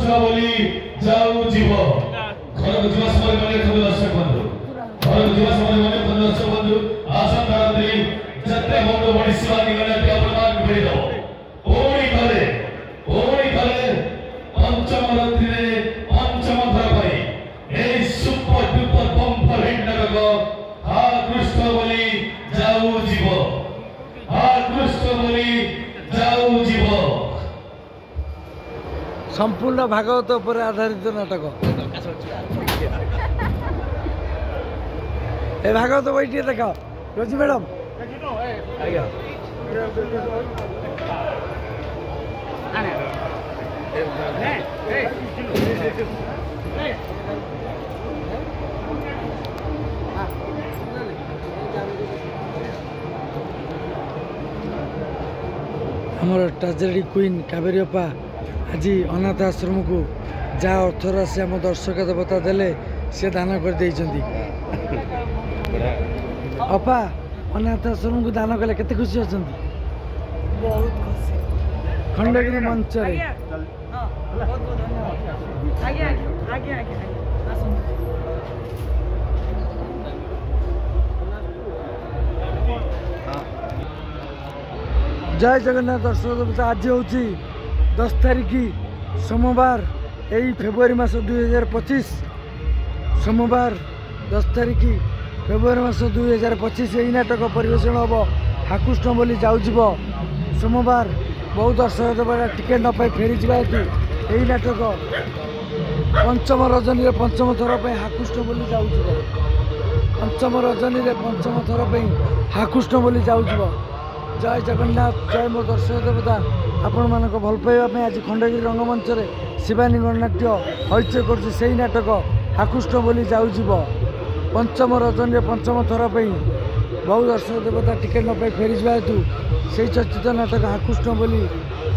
बोली जाऊ जीव घर जीवा समय माने खंड दर्शक बंधु घर जीवा समय माने खंड दर्शक बंधु आसन रात्रि जत्ते बंधु बड़ी सेवा निगले के अपमान करि दो ओई करे पंचम रात्रि रे पंचम थर भाई ए सुपर डुपर बम्पर हिट नगो हा कृष्ण बोली जाऊ जीव हा कृष्ण बोली जाऊ जीव संपूर्ण भागवत पर आधारित नाटक ए भागवत बैठिए देख रोजी मैडम हमर ट्रेजेडी क्वीन कावेरी अपा आज अनाथ आश्रम को जहाँ अर्थ राशि आम दर्शक देवता देले से दान कर देइछंती अपा अनाथ आश्रम को दान कले केते खुशी अछंती बहुत खुशी खंडगिरी मंच रे बहुत बहुत धन्यवाद आगे आगे जय जगन्नाथ दर्शक देवता आज हूँ 10 तारीख सोमवार यही फेब्रुआरी मास 2025 सोमवार 10 तारीख फेब्रुआरी मास 2025 यही नाटक परिवेषण हम हाकुष्ण बोली जाऊब सोमवार बहुत दर्शक देवता टिकेट न पाई फेरी जा यही नाटक पंचम रजनी पंचम थर हाकुष्ण बोली जाऊब पंचम रजनी पंचम थर हाकुष्ण बोली जाऊब जय जगन्नाथ जय मो दर्शक देवता आपण मानक भल पाइबा आज खंडगिरी रंगमंच रे शिवानी गणनाट्य हईचय कर नाटक हाकुष्ण बोली जाऊब पंचम रजनी पंचम थर बहु दर्शक देवता टिकेट न पाई फेरी जा हेतु से चर्चित नाटक हाकुष्ण बोली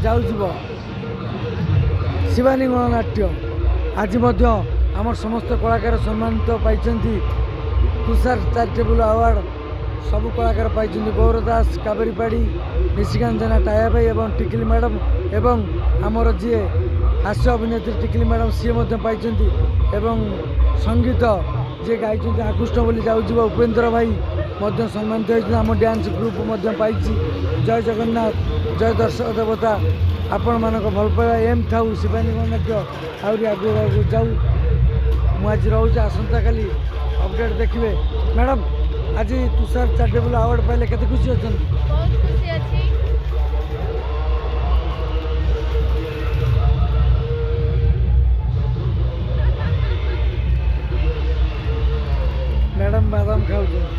जाऊब शिवानी गणनाट्य आज आम समस्त कलाकार सम्मानित पाई तुषार चैरिटेबल अवार्ड सबु कलाकार पाई गौर दास कावेरी पाड़ी निशिकांत जेना टाया भाई एवं टिकली मैडम एवं आमर जी हास्य अभिनेत्री टिकली मैडम सी पाई एवं संगीत जी गाई आकृष्ण बोली जाऊब उपेन्द्र भाई सम्मानित होती आम डांस ग्रुप पाई जय जगन्नाथ जय दर्शक देवता आपण मानक भल पाइबा एम था शिवानी गणनाट्य आहरी आगे जाऊ मुझे रोचे आसंता काली अपडेट देखिए मैडम आज तुषार चैरिटेबल अवार्ड पाइले केते खुशी अछन बहुत खुशी अछि मैडम बादाम खाऊ